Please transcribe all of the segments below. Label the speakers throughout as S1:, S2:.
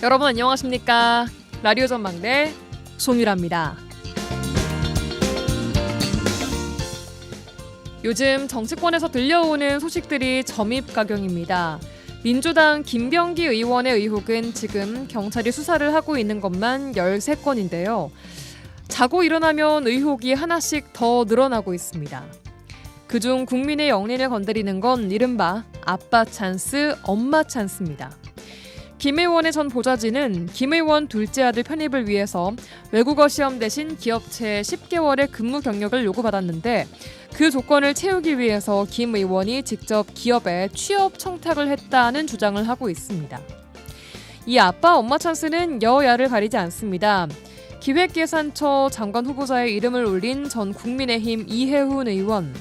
S1: 여러분 안녕하십니까? 라디오 전망대 송유라입니다. 요즘 정치권에서 들려오는 소식들이 점입가경입니다. 민주당 김병기 의원의 의혹은 지금 경찰이 수사를 하고 있는 것만 13건인데요. 자고 일어나면 의혹이 하나씩 더 늘어나고 있습니다. 그중 국민의 영린을 건드리는 건 이른바 아빠 찬스, 엄마 찬스입니다. 김 의원의 전 보좌진은 김 의원 둘째 아들 편입을 위해서 외국어 시험 대신 기업체 10개월의 근무 경력을 요구받았는데 그 조건을 채우기 위해서 김 의원이 직접 기업에 취업 청탁을 했다는 주장을 하고 있습니다. 이 아빠 엄마 찬스는 여야를 가리지 않습니다. 기획예산처 장관 후보자의 이름을 올린 전 국민의힘 이해훈 의원.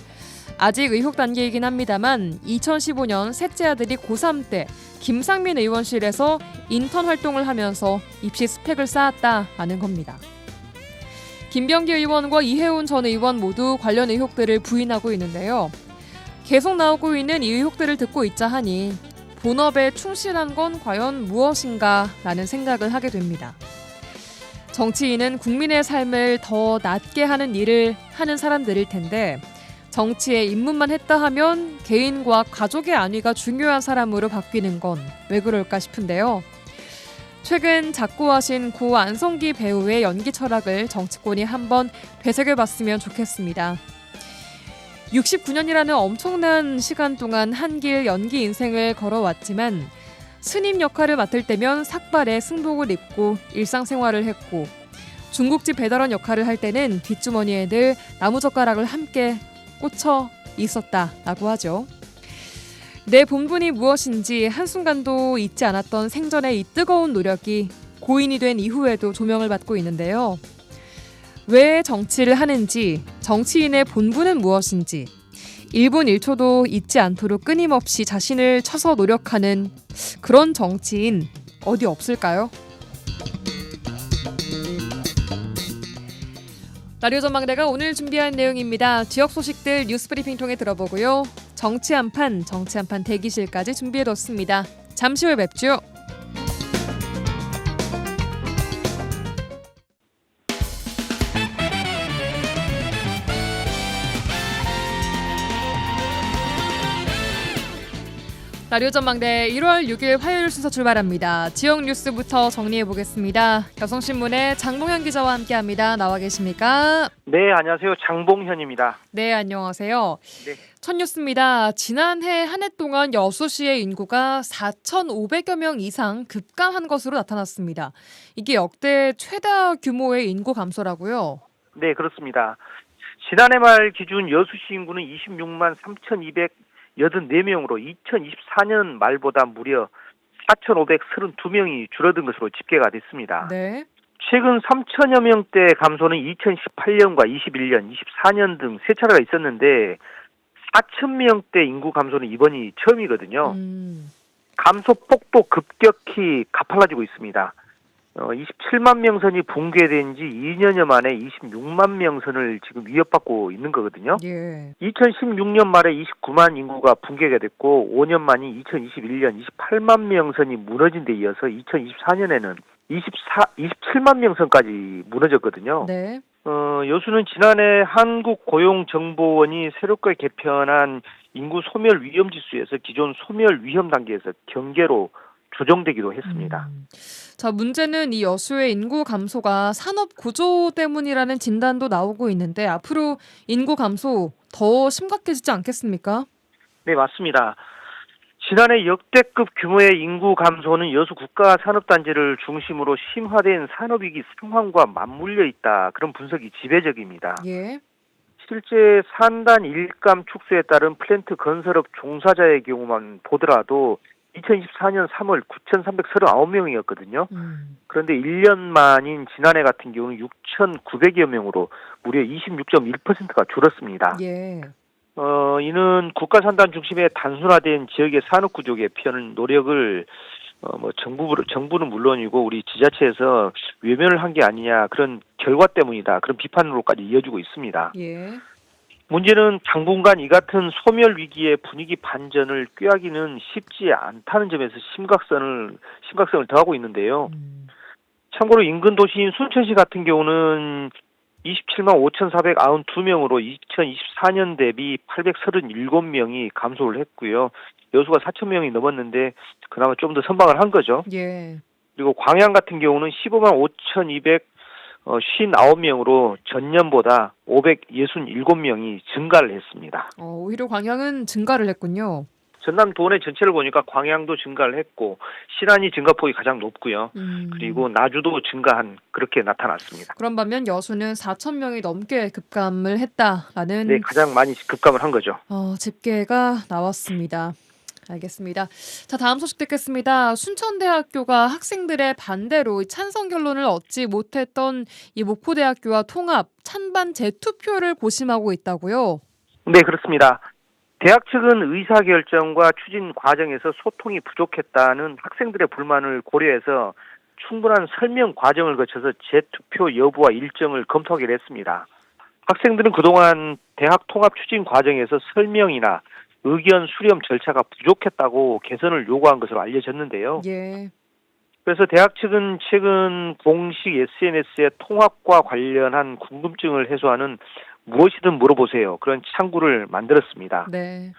S1: 아직 의혹 단계이긴 합니다만 2015년 셋째 아들이 고3 때 김상민 의원실에서 인턴 활동을 하면서 입시 스펙을 쌓았다라는 겁니다. 김병기 의원과 이해훈 전 의원 모두 관련 의혹들을 부인하고 있는데요. 계속 나오고 있는 이 의혹들을 듣고 있자 하니 본업에 충실한 건 과연 무엇인가라는 생각을 하게 됩니다. 정치인은 국민의 삶을 더 낫게 하는 일을 하는 사람들일 텐데 정치에 입문만 했다 하면 개인과 가족의 안위가 중요한 사람으로 바뀌는 건 왜 그럴까 싶은데요. 최근 작고하신 고 안성기 배우의 연기 철학을 정치권이 한번 되새겨봤으면 좋겠습니다. 69년이라는 엄청난 시간 동안 한길 연기 인생을 걸어왔지만 스님 역할을 맡을 때면 삭발에 승복을 입고 일상생활을 했고 중국집 배달원 역할을 할 때는 뒷주머니에 늘 나무젓가락을 함께 꽂혀 있었다라고 하죠. 내 본분이 무엇인지 한순간도 잊지 않았던 생전의 이 뜨거운 노력이 고인이 된 이후에도 조명을 받고 있는데요. 왜 정치를 하는지, 정치인의 본분은 무엇인지 1분 1초도 잊지 않도록 끊임없이 자신을 쳐서 노력하는 그런 정치인 어디 없을까요? 라디오 전망대가 오늘 준비한 내용입니다. 지역 소식들 뉴스브리핑 통해 들어보고요. 정치 한판 대기실까지 준비해뒀습니다. 잠시 후에 뵙죠. 라디오 전망대 1월 6일 화요일 순서 출발합니다. 지역 뉴스부터 정리해보겠습니다. 여성신문의 장봉현 기자와 함께합니다. 나와 계십니까?
S2: 네, 안녕하세요. 장봉현입니다.
S1: 네, 안녕하세요.
S2: 네.
S1: 첫 뉴스입니다. 지난해 한 해 동안 여수시의 인구가 4,500여 명 이상 급감한 것으로 나타났습니다. 이게 역대 최다 규모의 인구 감소라고요?
S2: 네, 그렇습니다. 지난해 말 기준 여수시 인구는 26만 3,284명으로 2024년 말보다 무려 4,532명이 줄어든 것으로 집계가 됐습니다.
S1: 네.
S2: 최근 3천여 명대 감소는 2018년과 21년, 24년 등 세 차례가 있었는데 4,000명대 인구 감소는 이번이 처음이거든요. 감소폭도 급격히 가팔라지고 있습니다. 27만 명선이 붕괴된 지 2년여 만에 26만 명선을 지금 위협받고 있는 거거든요.
S1: 예.
S2: 2016년 말에 29만 인구가 붕괴가 됐고 5년 만인 2021년 28만 명선이 무너진 데 이어서 2024년에는 27만 명선까지 무너졌거든요.
S1: 네.
S2: 여수는 지난해 한국고용정보원이 새롭게 개편한 인구 소멸 위험지수에서 기존 소멸 위험 단계에서 경계로 조정되기도 했습니다.
S1: 자, 문제는 이 여수의 인구 감소가 산업 구조 때문이라는 진단도 나오고 있는데 앞으로 인구 감소 더 심각해지지 않겠습니까?
S2: 네, 맞습니다. 지난해 역대급 규모의 인구 감소는 여수 국가산업단지를 중심으로 심화된 산업위기 상황과 맞물려 있다. 그런 분석이 지배적입니다.
S1: 예.
S2: 실제 산단 일감 축소에 따른 플랜트 건설업 종사자의 경우만 보더라도 2024년 3월 9,339명이었거든요. 그런데 1년 만인 지난해 같은 경우는 6,900여 명으로 무려 26.1%가 줄었습니다.
S1: 예.
S2: 이는 국가산단 중심의 단순화된 지역의 산업구조 개편 노력을 정부는 물론이고 우리 지자체에서 외면을 한 게 아니냐 그런 결과 때문이다. 그런 비판으로까지 이어지고 있습니다.
S1: 예.
S2: 문제는 당분간 이 같은 소멸 위기의 분위기 반전을 꾀하기는 쉽지 않다는 점에서 심각성을 더하고 있는데요. 참고로 인근 도시인 순천시 같은 경우는 27만 5,492명으로 2024년 대비 837명이 감소를 했고요. 여수가 4,000명이 넘었는데 그나마 좀 더 선방을 한 거죠.
S1: 예.
S2: 그리고 광양 같은 경우는 15만 5,259명으로 전년보다 567명이 증가를 했습니다.
S1: 오히려 광양은 증가를 했군요.
S2: 전남 도내 전체를 보니까 광양도 증가를 했고 신안이 증가폭이 가장 높고요. 그리고 나주도 증가한 그렇게 나타났습니다.
S1: 그런 반면 여수는 4,000명이 넘게 급감을 했다라는
S2: 네, 가장 많이 급감을 한 거죠.
S1: 집계가 나왔습니다. 알겠습니다. 자, 다음 소식 듣겠습니다. 순천대학교가 학생들의 반대로 찬성 결론을 얻지 못했던 이 목포대학교와 통합, 찬반 재투표를 고심하고 있다고요?
S2: 네, 그렇습니다. 대학 측은 의사결정과 추진 과정에서 소통이 부족했다는 학생들의 불만을 고려해서 충분한 설명 과정을 거쳐서 재투표 여부와 일정을 검토하기로 했습니다. 학생들은 그동안 대학 통합 추진 과정에서 설명이나 의견 수렴 절차가 부족했다고 개선을 요구한 것으로 알려졌는데요.
S1: 예.
S2: 그래서 대학 측은 최근 공식 SNS에 통합과 관련한 궁금증을 해소하는 무엇이든 물어보세요. 그런 창구를 만들었습니다.
S1: 네.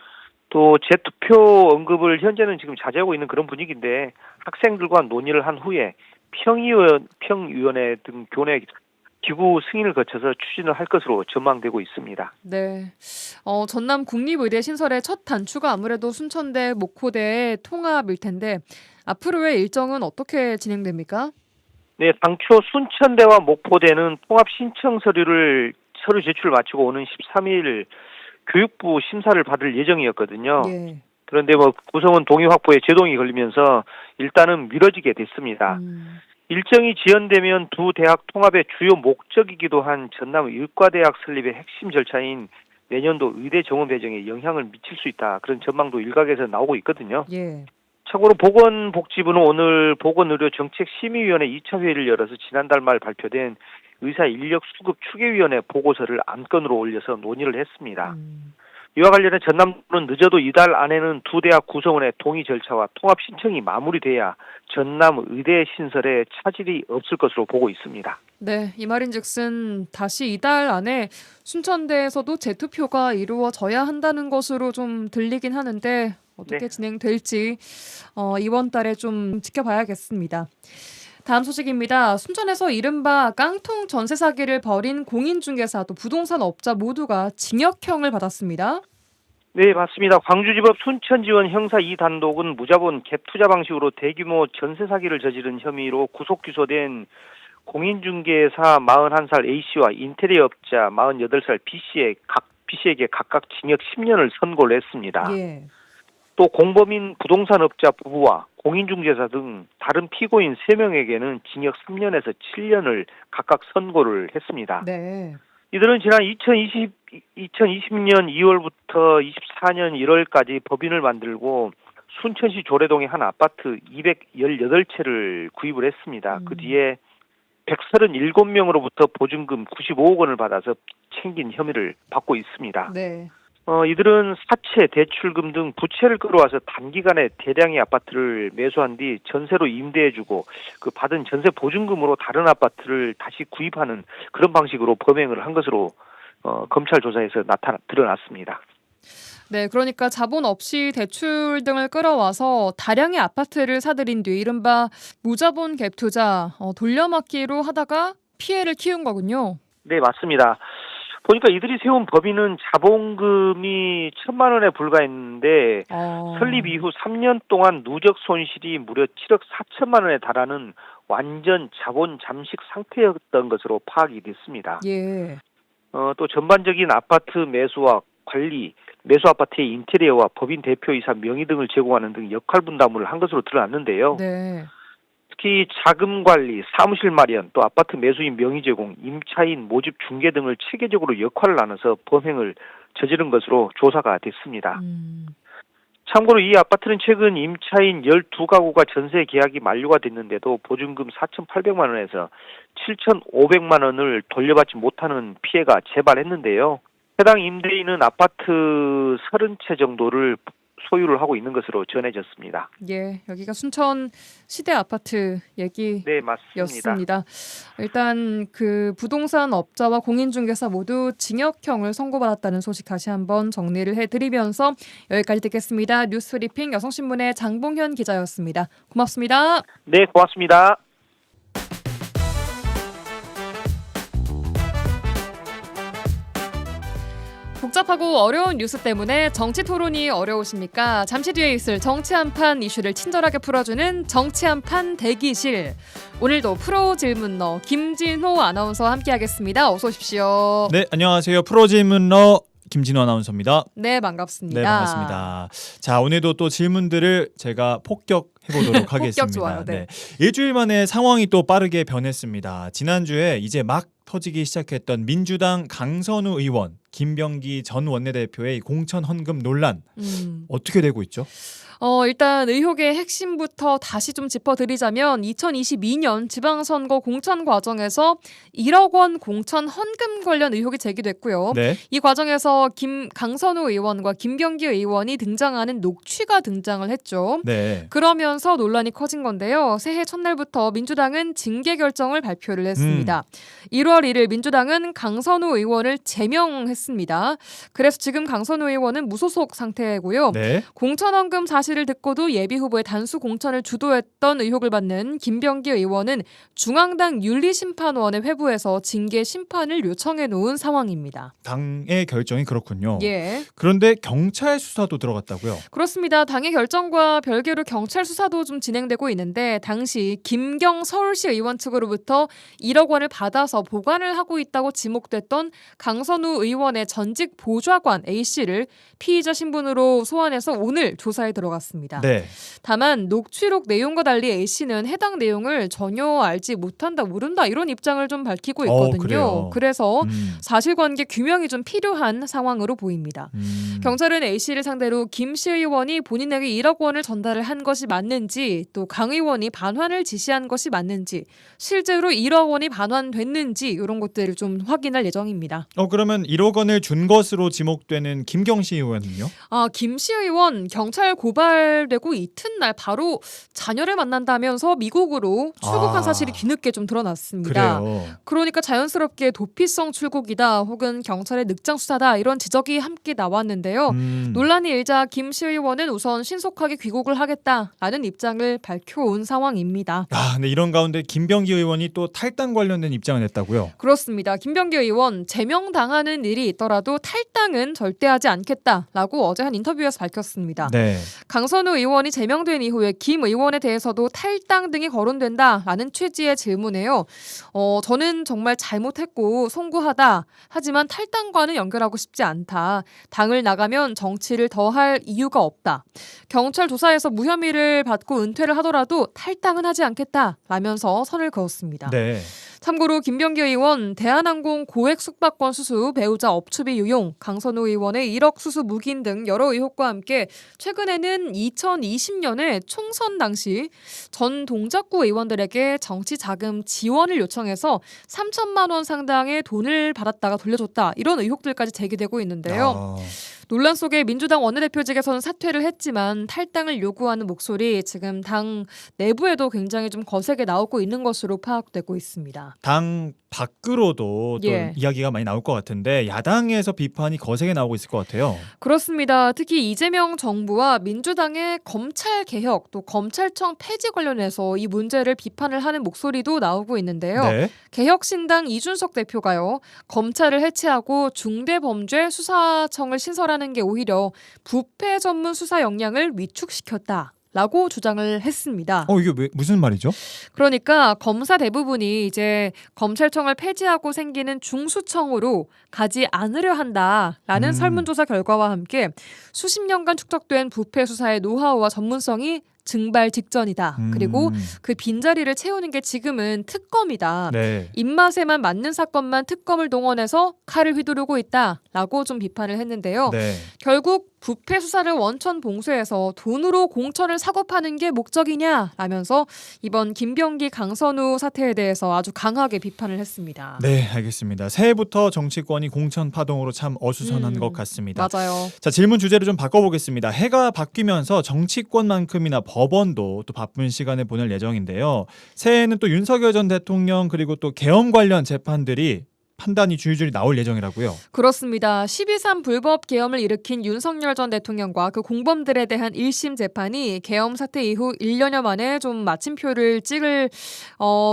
S2: 또 재투표 언급을 현재는 지금 자제하고 있는 그런 분위기인데 학생들과 논의를 한 후에 평위원회 등 교내 기구 승인을 거쳐서 추진을 할 것으로 전망되고 있습니다.
S1: 네. 전남 국립의대 신설의 첫 단추가 아무래도 순천대, 목포대의 통합일 텐데 앞으로의 일정은 어떻게 진행됩니까?
S2: 네, 당초 순천대와 목포대는 통합 신청 서류 제출을 마치고 오는 13일 교육부 심사를 받을 예정이었거든요.
S1: 예.
S2: 그런데 구성원 동의 확보에 제동이 걸리면서 일단은 미뤄지게 됐습니다. 일정이 지연되면 두 대학 통합의 주요 목적이기도 한 전남 의과대학 설립의 핵심 절차인 내년도 의대 정원 배정에 영향을 미칠 수 있다. 그런 전망도 일각에서 나오고 있거든요.
S1: 예.
S2: 참고로 보건복지부는 오늘 보건의료정책심의위원회 2차 회의를 열어서 지난달 말 발표된 의사 인력 수급 추계위원회 보고서를 안건으로 올려서 논의를 했습니다. 이와 관련해 전남도는 늦어도 이달 안에는 두 대학 구성원의 동의 절차와 통합 신청이 마무리돼야 전남 의대 신설에 차질이 없을 것으로 보고 있습니다.
S1: 네, 이 말인즉슨 다시 이달 안에 순천대에서도 재투표가 이루어져야 한다는 것으로 좀 들리긴 하는데 어떻게
S2: 네.
S1: 진행될지 이번 달에 좀 지켜봐야겠습니다. 다음 소식입니다. 순천에서 이른바 깡통 전세 사기를 벌인 공인중개사 또 부동산 업자 모두가 징역형을 받았습니다.
S2: 네, 맞습니다. 광주지법 순천지원 형사 2단독은 무자본 갭 투자 방식으로 대규모 전세 사기를 저지른 혐의로 구속 기소된 공인중개사 41살 A씨와 인테리어 업자 48살 B씨에게 각각 징역 10년을 선고를 했습니다.
S1: 예.
S2: 또 공범인 부동산업자 부부와 공인중개사 등 다른 피고인 3명에게는 징역 3년에서 7년을 각각 선고를 했습니다.
S1: 네.
S2: 이들은 지난 2020년 2월부터 24년 1월까지 법인을 만들고 순천시 조례동의 한 아파트 218채를 구입을 했습니다. 그 뒤에 137명으로부터 보증금 95억 원을 받아서 챙긴 혐의를 받고 있습니다.
S1: 네.
S2: 이들은 사채, 대출금 등 부채를 끌어와서 단기간에 대량의 아파트를 매수한 뒤 전세로 임대해주고 그 받은 전세 보증금으로 다른 아파트를 다시 구입하는 그런 방식으로 범행을 한 것으로 검찰 조사에서 드러났습니다.
S1: 네, 그러니까 자본 없이 대출 등을 끌어와서 다량의 아파트를 사들인 뒤 이른바 무자본 갭 투자 돌려막기로 하다가 피해를 키운 거군요.
S2: 네, 맞습니다. 보니까 이들이 세운 법인은 자본금이 1,000만 원에 불과했는데 설립 이후 3년 동안 누적 손실이 무려 7억 4천만 원에 달하는 완전 자본 잠식 상태였던 것으로 파악이 됐습니다.
S1: 예.
S2: 또 전반적인 아파트 매수와 관리, 매수 아파트의 인테리어와 법인 대표이사 명의 등을 제공하는 등 역할 분담을 한 것으로 드러났는데요.
S1: 네.
S2: 특히 자금 관리, 사무실 마련, 또 아파트 매수인 명의 제공, 임차인 모집 중개 등을 체계적으로 역할을 나눠서 범행을 저지른 것으로 조사가 됐습니다. 참고로 이 아파트는 최근 임차인 12가구가 전세 계약이 만료가 됐는데도 보증금 4,800만 원에서 7,500만 원을 돌려받지 못하는 피해가 재발했는데요. 해당 임대인은 아파트 30채 정도를 소유를 하고 있는 것으로 전해졌습니다.
S1: 예, 여기가 순천 시대 아파트 얘기였습니다.
S2: 네, 맞습니다.
S1: 일단 그 부동산 업자와 공인중개사 모두 징역형을 선고받았다는 소식 다시 한번 정리를 해드리면서 여기까지 듣겠습니다. 뉴스브리핑 여성신문의 장봉현 기자였습니다. 고맙습니다.
S2: 네, 고맙습니다.
S1: 복잡하고 어려운 뉴스 때문에 정치 토론이 어려우십니까? 잠시 뒤에 있을 정치 한판 이슈를 친절하게 풀어주는 정치 한판 대기실. 오늘도 프로 질문러 김진호 아나운서와 함께하겠습니다. 어서 오십시오.
S3: 네, 안녕하세요. 프로 질문러 김진호 아나운서입니다.
S1: 네, 반갑습니다.
S3: 네, 반갑습니다. 자, 오늘도 또 질문들을 제가 폭격해보도록 하겠습니다.
S1: 폭격 좋아요. 네.
S3: 일주일 만에 상황이 또 빠르게 변했습니다. 지난주에 이제 막 터지기 시작했던 민주당 강선우 의원, 김병기 전 원내대표의 공천 헌금 논란 어떻게 되고 있죠?
S1: 일단 의혹의 핵심부터 다시 좀 짚어드리자면 2022년 지방선거 공천 과정에서 1억 원 공천 헌금 관련 의혹이 제기됐고요.
S3: 네.
S1: 이 과정에서 강선우 의원과 김병기 의원이 등장하는 녹취가 등장을 했죠.
S3: 네.
S1: 그러면서 논란이 커진 건데요. 새해 첫날부터 민주당은 징계 결정을 발표를 했습니다. 1월 1일 민주당은 강선우 의원을 제명했습니다. 그래서 지금 강선우 의원은 무소속 상태고요.
S3: 네.
S1: 공천 헌금 사실을 듣고도 예비 후보의 단수 공천을 주도했던 의혹을 받는 김병기 의원은 중앙당 윤리심판원에 회부해서 징계 심판을 요청해 놓은 상황입니다.
S3: 당의 결정이 그렇군요.
S1: 예.
S3: 그런데 경찰 수사도 들어갔다고요?
S1: 그렇습니다. 당의 결정과 별개로 경찰 수사도 좀 진행되고 있는데 당시 김경 서울시 의원 측으로부터 1억 원을 받아서 보관을 하고 있다고 지목됐던 강선우 의원의 전직 보좌관 A씨를 피의자 신분으로 소환해서 오늘 조사에 들어갔습니다.
S3: 네.
S1: 다만 녹취록 내용과 달리 A씨는 해당 내용을 전혀 알지 못한다, 모른다 이런 입장을 좀 밝히고 있거든요.
S3: 그래요?
S1: 그래서 사실관계 규명이 좀 필요한 상황으로 보입니다. 경찰은 A씨를 상대로 김씨 의원이 본인에게 1억 원을 전달을 한 것이 맞는지, 또 강 의원이 반환을 지시한 것이 맞는지, 실제로 1억 원이 반환됐는지 이런 것들을 좀 확인할 예정입니다.
S3: 그러면 1억 원을 준 것으로 지목되는 김경시 의원은요?
S1: 김씨 의원 경찰 고발되고 이튿날 바로 자녀를 만난다면서 미국으로 출국한 사실이 뒤늦게 좀 드러났습니다.
S3: 그래요.
S1: 그러니까 자연스럽게 도피성 출국이다 혹은 경찰의 늑장 수사다 이런 지적이 함께 나왔는데요. 논란이 일자 김씨 의원은 우선 신속하게 귀국을 하겠다라는 입장을 밝혀온 상황입니다.
S3: 근데 이런 가운데 김병기 의원이 또 탈당 관련된 입장을 냈다고요?
S1: 그렇습니다. 김병기 의원 제명당하는 일이 있더라도 탈당은 절대 하지 않겠다라고 어제 한 인터뷰에서 밝혔습니다.
S3: 네.
S1: 강선우 의원이 제명된 이후에 김 의원에 대해서도 탈당 등이 거론된다라는 취지의 질문에요. 저는 정말 잘못했고 송구하다. 하지만 탈당과는 연결하고 싶지 않다. 당을 나가면 정치를 더 할 이유가 없다. 경찰 조사에서 무혐의를 받고 은퇴를 하더라도 탈당은 하지 않겠다. 라면서 선을 그었습니다.
S3: 네.
S1: 참고로 김병기 의원 대한항공 고액 숙박권 수수, 배우자 업추비 유용, 강선우 의원의 1억 수수 묵인 등 여러 의혹과 함께 최근에는 2020년에 총선 당시 전 동작구 의원들에게 정치 자금 지원을 요청해서 3천만 원 상당의 돈을 받았다가 돌려줬다. 이런 의혹들까지 제기되고 있는데요. 논란 속에 민주당 원내대표직에서는 사퇴를 했지만 탈당을 요구하는 목소리 지금 당 내부에도 굉장히 좀 거세게 나오고 있는 것으로 파악되고 있습니다.
S3: 당 밖으로도 또 이야기가 많이 나올 것 같은데 야당에서 비판이 거세게 나오고 있을 것 같아요.
S1: 그렇습니다. 특히 이재명 정부와 민주당의 검찰 개혁 또 검찰청 폐지 관련해서 이 문제를 비판을 하는 목소리도 나오고 있는데요.
S3: 네.
S1: 개혁신당 이준석 대표가요. 검찰을 해체하고 중대범죄 수사청을 신설하는 게 오히려 부패 전문 수사 역량을 위축시켰다. 라고 주장을 했습니다.
S3: 이게 무슨 말이죠?
S1: 그러니까 검사 대부분이 이제 검찰청을 폐지하고 생기는 중수청으로 가지 않으려 한다라는 설문조사 결과와 함께 수십 년간 축적된 부패 수사의 노하우와 전문성이 증발 직전이다. 그리고 그 빈자리를 채우는 게 지금은 특검이다.
S3: 네.
S1: 입맛에만 맞는 사건만 특검을 동원해서 칼을 휘두르고 있다. 라고 좀 비판을 했는데요.
S3: 네.
S1: 결국 부패 수사를 원천 봉쇄해서 돈으로 공천을 사고 파는 게 목적이냐라면서 이번 김병기 강선우 사태에 대해서 아주 강하게 비판을 했습니다.
S3: 네, 알겠습니다. 새해부터 정치권이 공천 파동으로 참 어수선한 것 같습니다.
S1: 맞아요.
S3: 자, 질문 주제를 좀 바꿔보겠습니다. 해가 바뀌면서 정치권만큼이나 법원도 또 바쁜 시간을 보낼 예정인데요. 새해에는 또 윤석열 전 대통령 그리고 또 계엄 관련 재판들이 판단이 줄줄이 나올 예정이라고요.
S1: 그렇습니다. 12.3 불법 계엄을 일으킨 윤석열 전 대통령과 그 공범들에 대한 1심 재판이 계엄 사태 이후 1년여 만에 좀 마침표를 찍을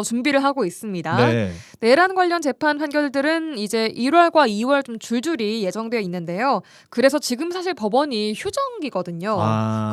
S1: 준비를 하고 있습니다.
S3: 네.
S1: 내란 관련 재판 판결들은 이제 1월과 2월 좀 줄줄이 예정되어 있는데요. 그래서 지금 사실 법원이 휴정기거든요.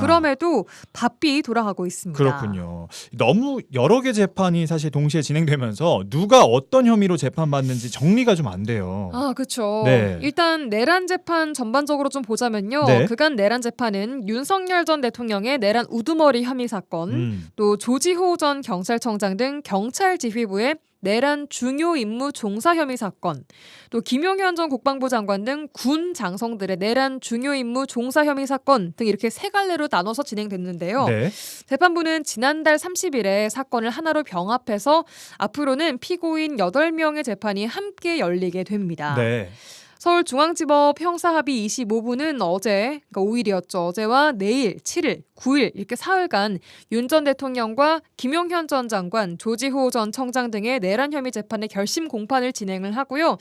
S1: 그럼에도 바삐 돌아가고 있습니다.
S3: 그렇군요. 너무 여러 개 재판이 사실 동시에 진행되면서 누가 어떤 혐의로 재판받는지 정리가 좀 안 돼요.
S1: 아, 그렇죠.
S3: 네.
S1: 일단 내란 재판 전반적으로 좀 보자면요.
S3: 네.
S1: 그간 내란 재판은 윤석열 전 대통령의 내란 우두머리 혐의 사건, 또 조지호 전 경찰청장 등 경찰 지휘부의 내란 중요 임무 종사 혐의 사건, 또 김용현 전 국방부 장관 등 군 장성들의 내란 중요 임무 종사 혐의 사건 등 이렇게 세 갈래로 나눠서 진행됐는데요.
S3: 네.
S1: 재판부는 지난달 30일에 사건을 하나로 병합해서 앞으로는 피고인 8명의 재판이 함께 열리게 됩니다.
S3: 네.
S1: 서울중앙지법 형사합의 25부는 어제, 그러니까 5일이었죠. 어제와 내일 7일, 9일 이렇게 사흘간 윤 전 대통령과 김용현 전 장관, 조지호 전 청장 등의 내란 혐의 재판의 결심 공판을 진행을 하고요.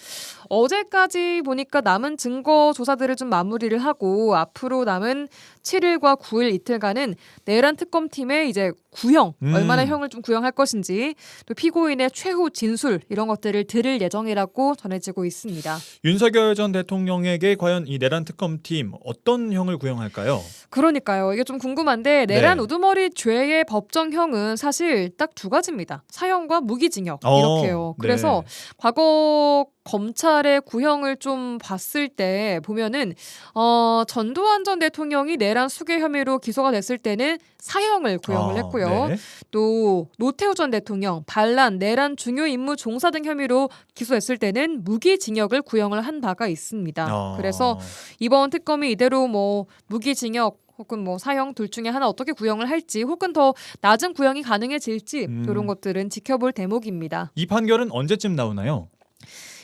S1: 어제까지 보니까 남은 증거 조사들을 좀 마무리를 하고 앞으로 남은 7일과 9일 이틀간은 내란 특검팀의 이제 구형, 얼마나 형을 좀 구형할 것인지, 또 피고인의 최후 진술 이런 것들을 들을 예정이라고 전해지고 있습니다.
S3: 윤석열 전 대통령에게 과연 이 내란 특검팀 어떤 형을 구형할까요?
S1: 그러니까요. 이게 좀 궁금한데 내란
S3: 네.
S1: 우두머리 죄의 법정형은 사실 딱 두 가지입니다. 사형과 무기징역 이렇게요. 그래서 과거 검찰의 구형을 좀 봤을 때 보면은 전두환 전 대통령이 내란 수괴 혐의로 기소가 됐을 때는 사형을 구형을 했고요.
S3: 네.
S1: 또 노태우 전 대통령 반란, 내란 중요 임무 종사 등 혐의로 기소했을 때는 무기징역을 구형을 한 바가 있습니다. 그래서 이번 특검이 이대로 뭐 무기징역 혹은 뭐 사형 둘 중에 하나 어떻게 구형을 할지 혹은 더 낮은 구형이 가능해질지 이런 것들은 지켜볼 대목입니다.
S3: 이 판결은 언제쯤 나오나요?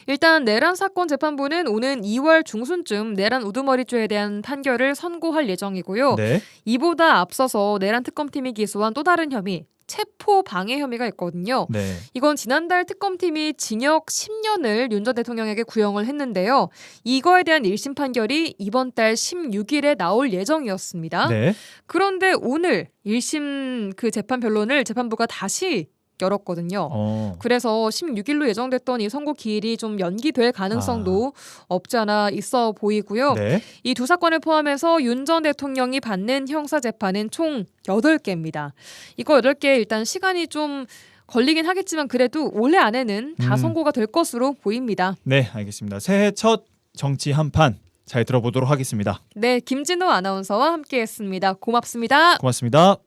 S1: 일단 내란 사건 재판부는 오는 2월 중순쯤 내란 우두머리죄에 대한 판결을 선고할 예정이고요.
S3: 네.
S1: 이보다 앞서서 내란 특검팀이 기소한 또 다른 혐의, 체포 방해 혐의가 있거든요.
S3: 네.
S1: 이건 지난달 특검팀이 징역 10년을 윤 전 대통령에게 구형을 했는데요. 이거에 대한 1심 판결이 이번 달 16일에 나올 예정이었습니다.
S3: 네.
S1: 그런데 오늘 1심 그 재판 변론을 재판부가 다시 열었거든요. 그래서 16일로 예정됐던 이 선고 기일이 좀 연기될 가능성도 없지 않아 있어 보이고요.
S3: 네.
S1: 이 두 사건을 포함해서 윤 전 대통령이 받는 형사 재판은 총 8개입니다. 이거 8개 일단 시간이 좀 걸리긴 하겠지만 그래도 올해 안에는 다 선고가 될 것으로 보입니다.
S3: 네, 알겠습니다. 새해 첫 정치 한판 잘 들어보도록 하겠습니다.
S1: 네, 김진호 아나운서와 함께했습니다. 고맙습니다.
S3: 고맙습니다.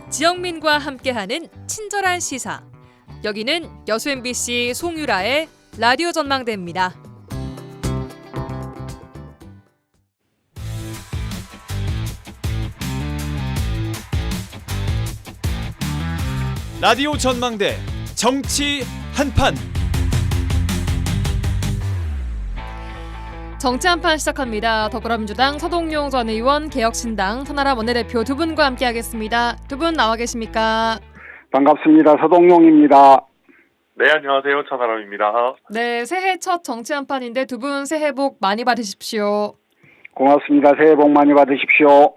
S1: 지영민과 함께하는 친절한 시사. 여기는 여수 MBC 송유라의 라디오 전망대입니다.
S3: 라디오 전망대 정치 한판.
S1: 정치 한판 시작합니다. 더불어민주당 서동용 전 의원, 개혁신당 천하람 원내대표 두 분과 함께하겠습니다. 두 분 나와 계십니까?
S4: 반갑습니다. 서동용입니다.
S5: 네, 안녕하세요. 천하람입니다.
S1: 네, 새해 첫 정치 한판인데 두 분 새해 복 많이 받으십시오.
S4: 고맙습니다. 새해 복 많이 받으십시오.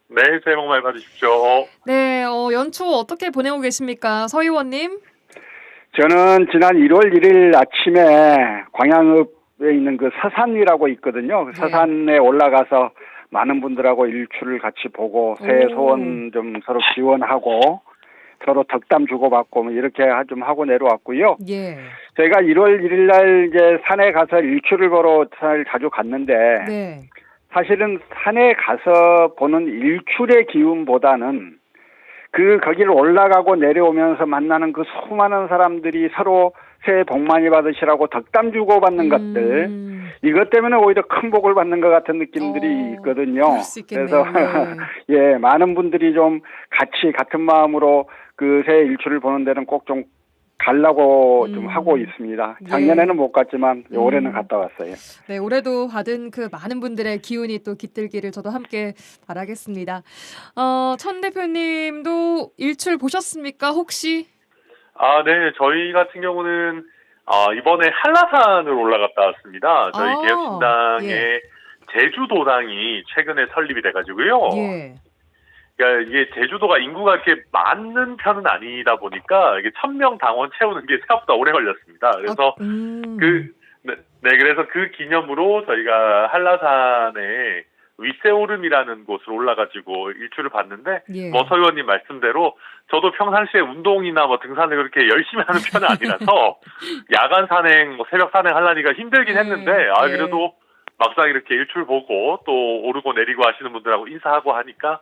S5: 네, 새해 복 많이 받으십시오.
S1: 네, 연초 어떻게 보내고 계십니까? 서 의원님?
S4: 저는 지난 1월 1일 아침에 광양읍에 있는 그 서산이라고 있거든요. 그 서산에 올라가서 많은 분들하고 일출을 같이 보고 새해 소원 좀 서로 기원하고 서로 덕담 주고받고 뭐 이렇게 좀 하고 내려왔고요.
S1: 예.
S4: 저희가 1월 1일 날 이제 산에 가서 일출을 보러 산을 자주 갔는데
S1: 네.
S4: 사실은 산에 가서 보는 일출의 기운보다는 거기를 올라가고 내려오면서 만나는 그 수많은 사람들이 서로 새해 복 많이 받으시라고 덕담 주고받는 것들, 이것 때문에 오히려 큰 복을 받는 것 같은 느낌들이 있거든요.
S1: 그럴 수 있겠네요.
S4: 그래서
S1: 네.
S4: 예, 많은 분들이 좀 같은 마음으로 그 새해 일출을 보는 데는 꼭 좀 가려고 좀 하고 있습니다. 작년에는 못 갔지만 올해는 갔다 왔어요.
S1: 네, 올해도 받은 그 많은 분들의 기운이 또 깃들기를 저도 함께 바라겠습니다. 천 대표님도 일출 보셨습니까? 혹시?
S5: 네. 저희 같은 경우는 이번에 한라산을 올라갔다 왔습니다. 저희 개혁신당의
S1: 예.
S5: 제주도당이 최근에 설립이 돼가지고요.
S1: 예.
S5: 그러니까 이게 제주도가 인구가 이렇게 많은 편은 아니다 보니까 이게 1,000명 당원 채우는 게 생각보다 오래 걸렸습니다. 그래서 그래서 그 기념으로 저희가 한라산에 윗세오름이라는 곳을 올라가지고 일출을 봤는데,
S1: 예.
S5: 서 의원님 말씀대로 저도 평상시에 운동이나 등산을 그렇게 열심히 하는 편은 아니라서 야간 산행, 새벽 산행 하려니까 힘들긴 했는데, 그래도 막상 이렇게 일출 보고 또 오르고 내리고 하시는 분들하고 인사하고 하니까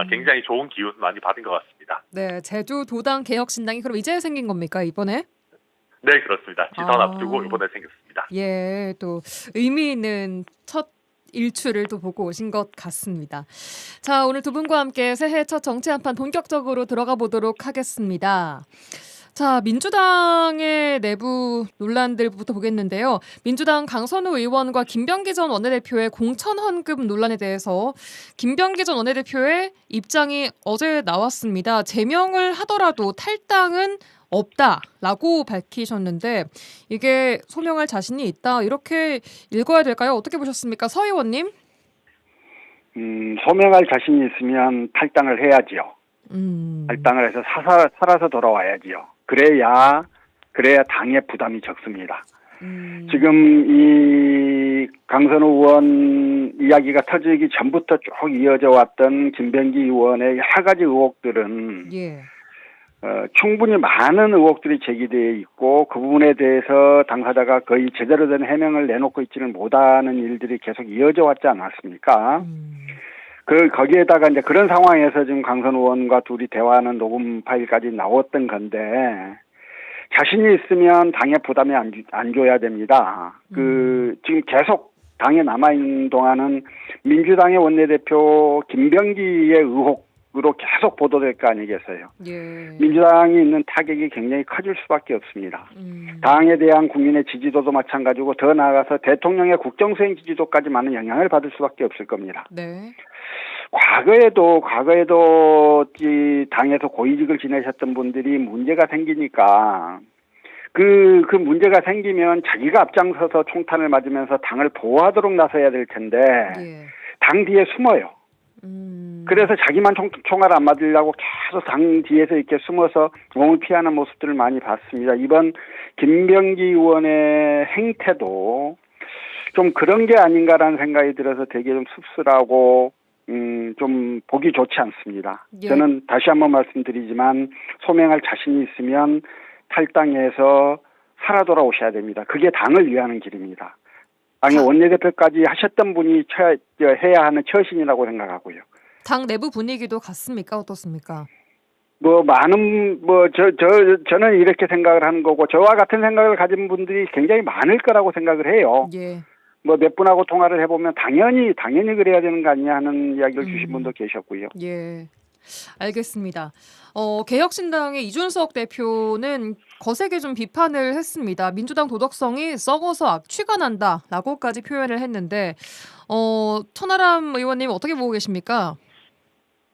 S5: 굉장히 좋은 기운 많이 받은 것 같습니다.
S1: 네, 제주도당 개혁신당이 그럼 이제 생긴 겁니까, 이번에?
S5: 네, 그렇습니다. 지선 앞두고 이번에 생겼습니다.
S1: 예, 또 의미 있는 첫 일출을 또 보고 오신 것 같습니다. 자, 오늘 두 분과 함께 새해 첫 정치 한판 본격적으로 들어가 보도록 하겠습니다. 자, 민주당의 내부 논란들부터 보겠는데요. 민주당 강선우 의원과 김병기 전 원내대표의 공천 헌금 논란에 대해서 김병기 전 원내대표의 입장이 어제 나왔습니다. 제명을 하더라도 탈당은 없다라고 밝히셨는데 이게 소명할 자신이 있다 이렇게 읽어야 될까요? 어떻게 보셨습니까? 서 의원님?
S4: 소명할 자신이 있으면 탈당을 해야지요. 탈당을 해서 살아서 돌아와야지요. 그래야 당의 부담이 적습니다. 지금 이 강선우 의원 이야기가 터지기 전부터 쭉 이어져 왔던 김병기 의원의 여러 가지 의혹들은 충분히 많은 의혹들이 제기되어 있고 그 부분에 대해서 당사자가 거의 제대로 된 해명을 내놓고 있지는 못하는 일들이 계속 이어져 왔지 않았습니까? 거기에다가 이제 그런 상황에서 지금 강선 의원과 둘이 대화하는 녹음 파일까지 나왔던 건데 자신이 있으면 당의 부담이 안 줘야 됩니다. 지금 계속 당에 남아있는 동안은 민주당의 원내대표 김병기의 의혹으로 계속 보도될 거 아니겠어요. 민주당이 있는 타격이 굉장히 커질 수밖에 없습니다. 당에 대한 국민의 지지도도 마찬가지고 더 나아가서 대통령의 국정수행 지지도까지 많은 영향을 받을 수밖에 없을 겁니다.
S1: 네.
S4: 과거에도 이 당에서 고위직을 지내셨던 분들이 문제가 생기니까 그 문제가 생기면 자기가 앞장서서 총탄을 맞으면서 당을 보호하도록 나서야 될 텐데 당 뒤에 숨어요. 그래서 자기만 총알 안 맞으려고 계속 당 뒤에서 이렇게 숨어서 몸을 피하는 모습들을 많이 봤습니다. 이번 김병기 의원의 행태도 좀 그런 게 아닌가라는 생각이 들어서 되게 좀 씁쓸하고 좀 보기 좋지 않습니다. 저는 다시 한번 말씀드리지만 소명할 자신이 있으면 탈당해서 살아 돌아오셔야 됩니다. 그게 당을 위하는 길입니다. 당의 원내대표까지 하셨던 분이 해야 하는 처신이라고 생각하고요.
S1: 당 내부 분위기도 같습니까? 어떻습니까?
S4: 저는 이렇게 생각을 하는 거고 저와 같은 생각을 가진 분들이 굉장히 많을 거라고 생각을 해요. 몇 분하고 통화를 해보면 당연히 그래야 되는 거 아니냐 하는 이야기를 주신 분도 계셨고요.
S1: 알겠습니다. 개혁신당의 이준석 대표는 거세게 좀 비판을 했습니다. 민주당 도덕성이 썩어서 악취가 난다라고까지 표현을 했는데 천하람 의원님 어떻게 보고 계십니까?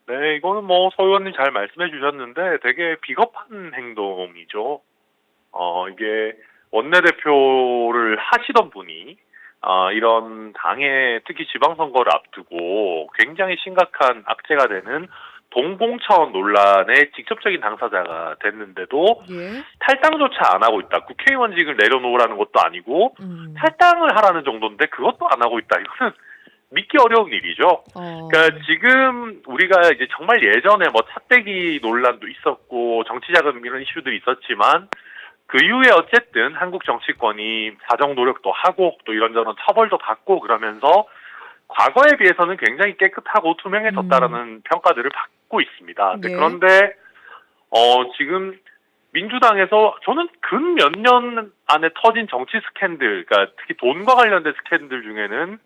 S5: 네, 이거는 서 의원님 잘 말씀해 주셨는데 되게 비겁한 행동이죠. 이게 원내대표를 하시던 분이 이런 당의 특히 지방선거를 앞두고 굉장히 심각한 악재가 되는 동공천 논란의 직접적인 당사자가 됐는데도 탈당조차 안 하고 있다. 국회의원직을 내려놓으라는 것도 아니고 탈당을 하라는 정도인데 그것도 안 하고 있다. 이거는 믿기 어려운 일이죠. 그러니까 지금 우리가 이제 정말 예전에 차떼기 논란도 있었고 정치자금 이런 이슈들이 있었지만 그 이후에 어쨌든 한국 정치권이 사정 노력도 하고 또 이런저런 처벌도 받고 그러면서 과거에 비해서는 굉장히 깨끗하고 투명해졌다라는 평가들을 받고 있습니다.
S1: 예.
S5: 그런데 지금 민주당에서 저는 근 몇 년 안에 터진 정치 스캔들, 그러니까 특히 돈과 관련된 스캔들 중에는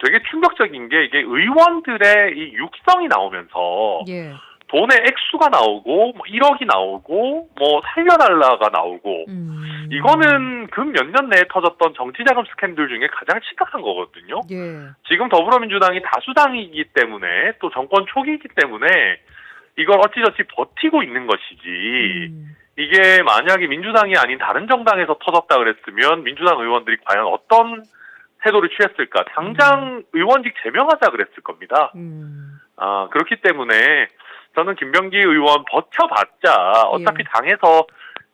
S5: 되게 충격적인 게 이게 의원들의 이 육성이 나오면서
S1: 예.
S5: 돈의 액수가 나오고 뭐 1억이 나오고 뭐 살려달라가 나오고 이거는 근 몇 년 내에 터졌던 정치자금 스캔들 중에 가장 심각한 거거든요.
S1: 예.
S5: 지금 더불어민주당이 다수당이기 때문에 또 정권 초기이기 때문에 이걸 어찌저찌 버티고 있는 것이지 이게 만약에 민주당이 아닌 다른 정당에서 터졌다 그랬으면 민주당 의원들이 과연 어떤 태도를 취했을까? 당장 의원직 제명하자 그랬을 겁니다. 그렇기 때문에 저는 김병기 의원 버텨봤자 어차피 당에서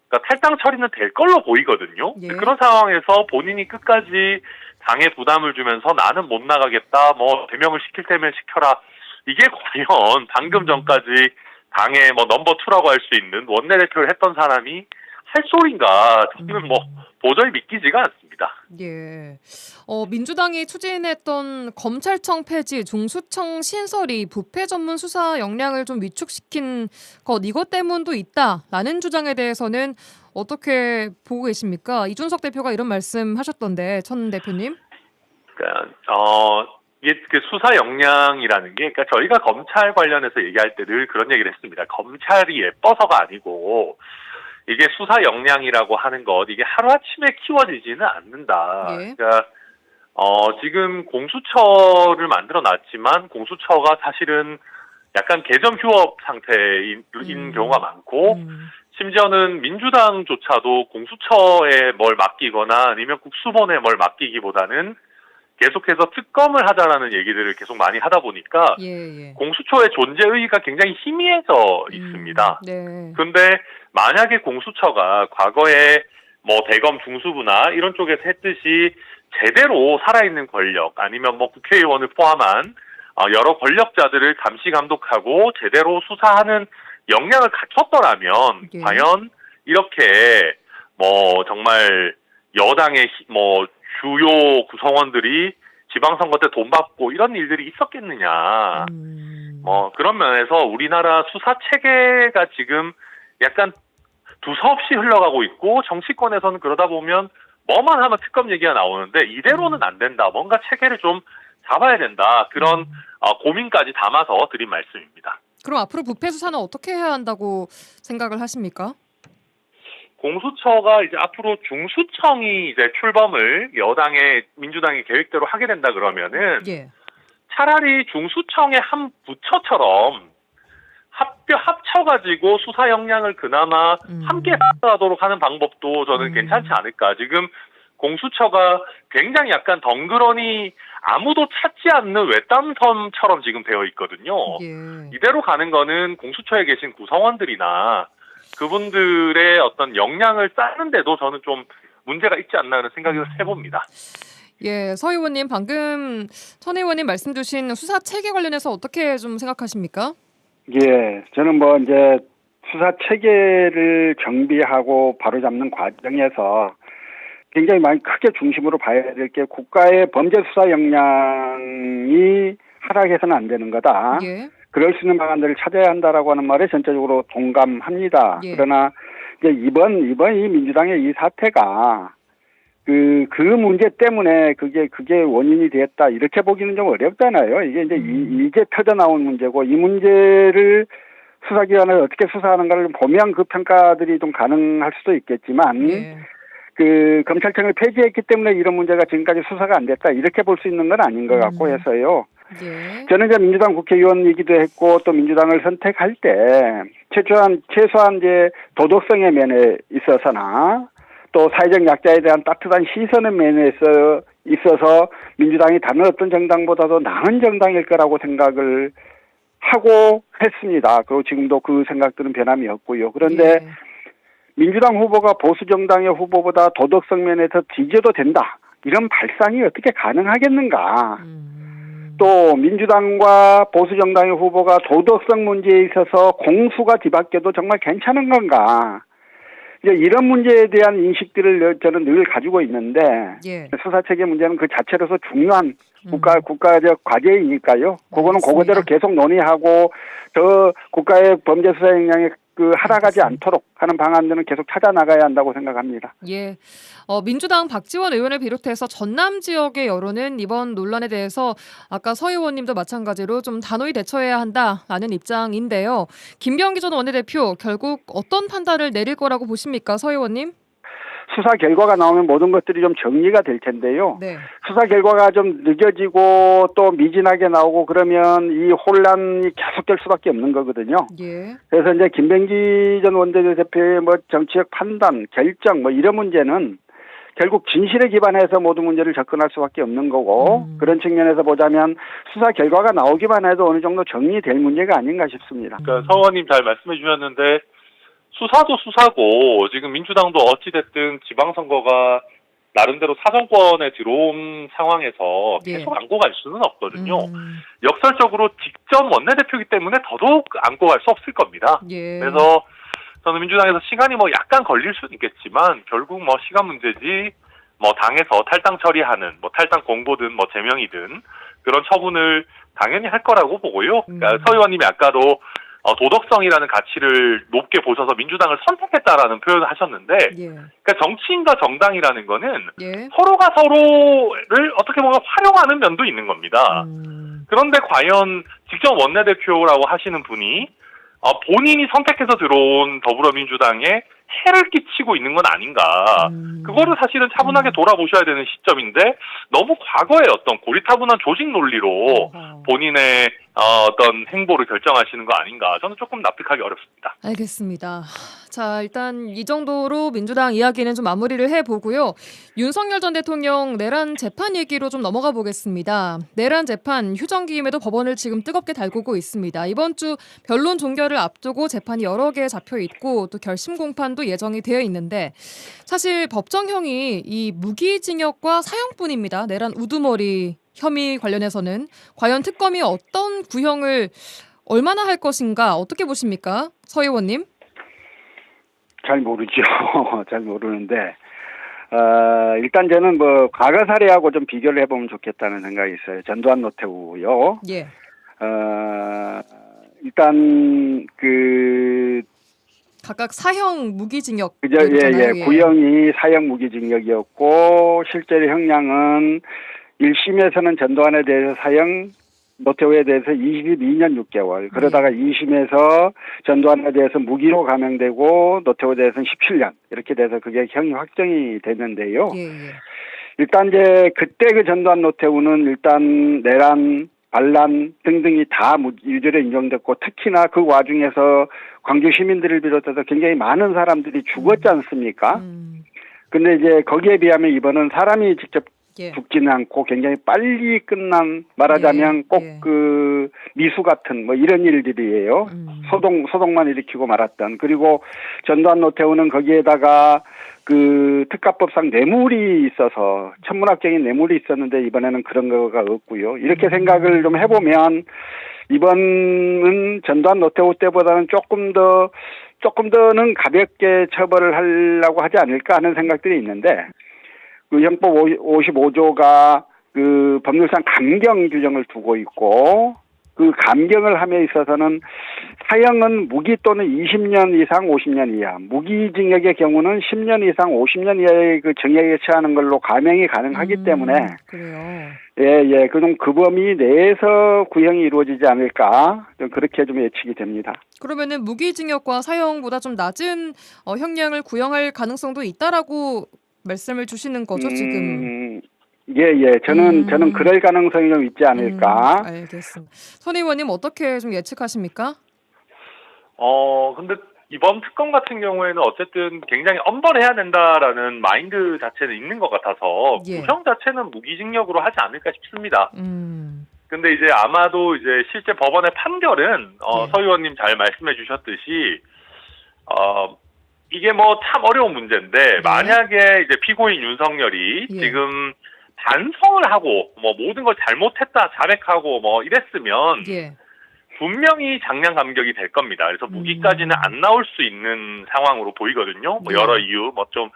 S5: 그러니까 탈당 처리는 될 걸로 보이거든요.
S1: 예.
S5: 그런 상황에서 본인이 끝까지 당에 부담을 주면서 나는 못 나가겠다, 뭐 대명을 시킬 때면 시켜라. 이게 과연 방금 전까지 당의 뭐 넘버 2라고 할 수 있는 원내대표를 했던 사람이 할 소린가? 저는 뭐 도저히 믿기지가 않습니다.
S1: 예. 민주당이 추진했던 검찰청 폐지, 중수청 신설이 부패 전문 수사 역량을 좀 위축시킨 것, 이것 때문도 있다라는 주장에 대해서는 어떻게 보고 계십니까? 이준석 대표가 이런 말씀하셨던데, 천 대표님.
S5: 그러니까 이게 그 수사 역량이라는 게, 그러니까 저희가 검찰 관련해서 얘기할 때 늘 그런 얘기를 했습니다. 검찰이 예뻐서가 아니고 이게 수사 역량이라고 하는 것, 이게 하루아침에 키워지지는 않는다.
S1: 예.
S5: 그러니까 지금 공수처를 만들어 놨지만 공수처가 사실은 약간 개점 휴업 상태인 경우가 많고 심지어는 민주당조차도 공수처에 뭘 맡기거나 아니면 국수본에 뭘 맡기기보다는 계속해서 특검을 하자라는 얘기들을 계속 많이 하다 보니까
S1: 예.
S5: 공수처의 존재 의의가 굉장히 희미해져 있습니다.
S1: 네.
S5: 근데 만약에 공수처가 과거에 뭐 대검 중수부나 이런 쪽에서 했듯이 제대로 살아있는 권력 아니면 뭐 국회의원을 포함한 여러 권력자들을 감시 감독하고 제대로 수사하는 역량을 갖췄더라면
S1: 예.
S5: 과연 이렇게 뭐 정말 여당의 뭐 주요 구성원들이 지방선거 때 돈 받고 이런 일들이 있었겠느냐. 뭐 그런 면에서 우리나라 수사 체계가 지금 약간 두서없이 흘러가고 있고 정치권에서는 그러다 보면 뭐만 하면 특검 얘기가 나오는데 이대로는 안 된다. 뭔가 체계를 좀 잡아야 된다. 그런 고민까지 담아서 드린 말씀입니다.
S1: 그럼 앞으로 부패 수사는 어떻게 해야 한다고 생각을 하십니까?
S5: 공수처가 이제 앞으로 중수청이 이제 출범을 민주당의 계획대로 하게 된다 그러면은
S1: 예.
S5: 차라리 중수청의 한 부처처럼 합쳐가지고 수사 역량을 그나마 함께 하도록 하는 방법도 저는 괜찮지 않을까. 지금 공수처가 굉장히 약간 덩그러니 아무도 찾지 않는 외딴섬처럼 지금 되어 있거든요.
S1: 예.
S5: 이대로 가는 거는 공수처에 계신 구성원들이나 그분들의 어떤 역량을 쌓는데도 저는 좀 문제가 있지 않나 하는 생각을 해봅니다.
S1: 예, 서 의원님 방금 천 의원님 말씀 주신 수사 체계 관련해서 어떻게 좀 생각하십니까?
S4: 예, 저는 뭐 이제 수사 체계를 정비하고 바로잡는 과정에서 굉장히 많이 크게 중심으로 봐야 될 게 국가의 범죄 수사 역량이 하락해서는 안 되는 거다.
S1: 예.
S4: 그럴 수 있는 방안들을 찾아야 한다라고 하는 말에 전적으로 동감합니다.
S1: 예.
S4: 그러나 이제 이번 이 민주당의 이 사태가 그 문제 때문에 그게 원인이 됐다 이렇게 보기는 좀 어렵잖아요. 이게 이제 이제 터져 나온 문제고 이 문제를 수사기관을 어떻게 수사하는가를 보면 그 평가들이 좀 가능할 수도 있겠지만
S1: 예.
S4: 그 검찰청을 폐지했기 때문에 이런 문제가 지금까지 수사가 안 됐다 이렇게 볼 수 있는 건 아닌 것 같고 해서요.
S1: 예.
S4: 저는 이제 민주당 국회의원이기도 했고 또 민주당을 선택할 때 최소한 이제 도덕성의 면에 있어서나 또 사회적 약자에 대한 따뜻한 시선의 면에 있어서 민주당이 다른 어떤 정당보다도 나은 정당일 거라고 생각을 하고 했습니다. 그리고 지금도 그 생각들은 변함이 없고요. 그런데
S1: 예.
S4: 민주당 후보가 보수 정당의 후보보다 도덕성 면에서 뒤져도 된다. 이런 발상이 어떻게 가능하겠는가. 또 민주당과 보수 정당의 후보가 도덕성 문제에 있어서 공수가 뒤바뀌어도 정말 괜찮은 건가. 이제 이런 문제에 대한 인식들을 저는 늘 가지고 있는데
S1: 예.
S4: 수사체계 문제는 그 자체로서 중요한 국가적 과제이니까요. 그거는
S1: 알겠습니다.
S4: 그거대로 계속 논의하고 더 국가의 범죄 수사 역량이 하락하지 않도록 하는 방안들은 계속 찾아 나가야 한다고 생각합니다.
S1: 예, 민주당 박지원 의원을 비롯해서 전남 지역의 여론은 이번 논란에 대해서 아까 서 의원님도 마찬가지로 좀 단호히 대처해야 한다라는 입장인데요. 김병기 전 원내대표 결국 어떤 판단을 내릴 거라고 보십니까, 서 의원님?
S4: 수사 결과가 나오면 모든 것들이 좀 정리가 될 텐데요.
S1: 네.
S4: 수사 결과가 좀 늦어지고 또 미진하게 나오고 그러면 이 혼란이 계속될 수밖에 없는 거거든요.
S1: 예.
S4: 그래서 이제 김병기 전 원내대표의 뭐 정치적 판단, 결정 뭐 이런 문제는 결국 진실에 기반해서 모든 문제를 접근할 수밖에 없는 거고 그런 측면에서 보자면 수사 결과가 나오기만 해도 어느 정도 정리될 문제가 아닌가 싶습니다.
S5: 그러니까 서 의원님 잘 말씀해 주셨는데 수사도 수사고 지금 민주당도 어찌됐든 지방선거가 나름대로 사정권에 들어온 상황에서
S1: 예.
S5: 계속 안고 갈 수는 없거든요. 역설적으로 직전 원내대표이기 때문에 더더욱 안고 갈 수 없을 겁니다.
S1: 예.
S5: 그래서 저는 민주당에서 시간이 뭐 약간 걸릴 수는 있겠지만 결국 뭐 시간 문제지 뭐 당에서 탈당 처리하는 뭐 탈당 공고든 뭐 제명이든 그런 처분을 당연히 할 거라고 보고요. 그러니까 서 의원님이 아까도 도덕성이라는 가치를 높게 보셔서 민주당을 선택했다라는 표현을 하셨는데
S1: 예.
S5: 그러니까 정치인과 정당이라는 거는
S1: 예.
S5: 서로가 서로를 어떻게 보면 활용하는 면도 있는 겁니다. 그런데 과연 직접 원내대표라고 하시는 분이 본인이 선택해서 들어온 더불어민주당에 해를 끼치고 있는 건 아닌가. 그거를 사실은 차분하게 돌아보셔야 되는 시점인데 너무 과거의 어떤 고리타분한 조직 논리로 본인의 어떤 행보를 결정하시는 거 아닌가. 저는 조금 납득하기 어렵습니다.
S1: 알겠습니다. 자, 일단 이 정도로 민주당 이야기는 좀 마무리를 해보고요. 윤석열 전 대통령 내란 재판 얘기로 좀 넘어가 보겠습니다. 내란 재판 휴정기임에도 법원을 지금 뜨겁게 달구고 있습니다. 이번 주 변론 종결을 앞두고 재판이 여러 개 잡혀 있고 또 결심 공판도 예정이 되어 있는데 사실 법정형이 이 무기징역과 사형뿐입니다. 내란 우두머리 혐의 관련해서는 과연 특검이 어떤 구형을 얼마나 할 것인가 어떻게 보십니까? 서 의원님?
S4: 잘 모르죠. 잘 모르는데 일단 저는 뭐 과거 사례하고 좀 비교를 해보면 좋겠다는 생각이 있어요. 전두환 노태우요.
S1: 예.
S4: 일단
S1: 각각 사형 무기징역.
S4: 그죠? 예. 구형이 사형 무기징역이었고 실제로 형량은 1심에서는 전두환에 대해서 사형, 노태우에 대해서 22년 6개월. 그러다가 2심에서 전두환에 대해서 무기로 감형되고 노태우에 대해서는 17년. 이렇게 돼서 그게 형이 확정이 됐는데요.
S1: 예.
S4: 일단 이제 그때 그 전두환 노태우는 일단 내란, 반란 등등이 다 유죄로 인정됐고 특히나 그 와중에서 광주 시민들을 비롯해서 굉장히 많은 사람들이 죽었지 않습니까? 근데 이제 거기에 비하면 이번은 사람이 직접 죽지는 않고 굉장히 빨리 끝난 말하자면 꼭 그 미수 같은 뭐 이런 일들이에요. 소동만 일으키고 말았던. 그리고 전두환 노태우는 거기에다가 그 특가법상 뇌물이 있어서 천문학적인 뇌물이 있었는데 이번에는 그런 거가 없고요. 이렇게 생각을 좀 해보면 이번은 전두환 노태우 때보다는 조금 더는 가볍게 처벌을 하려고 하지 않을까 하는 생각들이 있는데 그 형법 55조가 그 법률상 감경 규정을 두고 있고 그 감경을 함에 있어서는 사형은 무기 또는 20년 이상 50년 이하, 무기징역의 경우는 10년 이상 50년 이하의 그 징역에 처하는 걸로 감형이 가능하기 때문에
S1: 그래요.
S4: 예, 그럼 그 범위 내에서 구형이 이루어지지 않을까 좀 그렇게 좀 예측이 됩니다.
S1: 그러면은 무기징역과 사형보다 좀 낮은 형량을 구형할 가능성도 있다라고 말씀을 주시는 거죠 지금?
S4: 예. 저는 그럴 가능성이 좀 있지 않을까.
S1: 알겠습니다. 선 의원님 어떻게 좀 예측하십니까?
S5: 근데 이번 특검 같은 경우에는 어쨌든 굉장히 엄벌해야 된다라는 마인드 자체는 있는 것 같아서 구형 자체는 무기징역으로 하지 않을까 싶습니다. 근데 이제 아마도 이제 실제 법원의 판결은 서 의원님 잘 말씀해 주셨듯이 이게 뭐 참 어려운 문제인데 만약에 이제 피고인 윤석열이 지금 반성을 하고 뭐 모든 걸 잘못했다 자백하고 뭐 이랬으면 분명히 장량 감격이 될 겁니다. 그래서 무기까지는 안 나올 수 있는 상황으로 보이거든요. 뭐 여러 이유 뭐 좀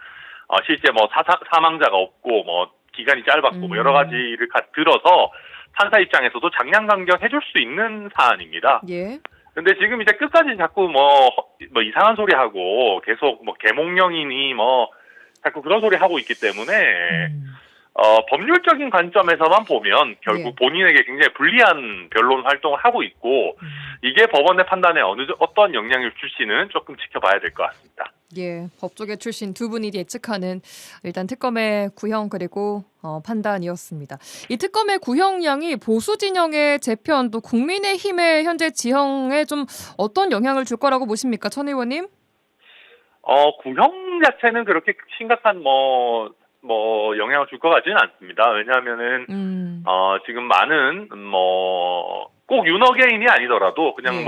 S5: 실제 뭐 사망자가 없고 뭐 기간이 짧았고 뭐 여러 가지를 들어서 판사 입장에서도 장량 강경해줄 수 있는 사안입니다.
S1: 예.
S5: 근데 지금 이제 끝까지 자꾸 뭐 이상한 소리 하고 계속 뭐 계몽령이니 뭐 자꾸 그런 소리 하고 있기 때문에 법률적인 관점에서만 보면 결국 본인에게 굉장히 불리한 변론 활동을 하고 있고 이게 법원의 판단에 어떤 영향을 줄지는 조금 지켜봐야 될 것 같습니다.
S1: 예, 법조계 출신 두 분이 예측하는 일단 특검의 구형 그리고 판단이었습니다. 이 특검의 구형량이 보수 진영의 재편 또 국민의힘의 현재 지형에 좀 어떤 영향을 줄 거라고 보십니까, 천 의원님?
S5: 구형 자체는 그렇게 심각한 영향을 줄 것 같지는 않습니다. 왜냐하면은 지금 많은 꼭 윤어게인이 아니더라도 그냥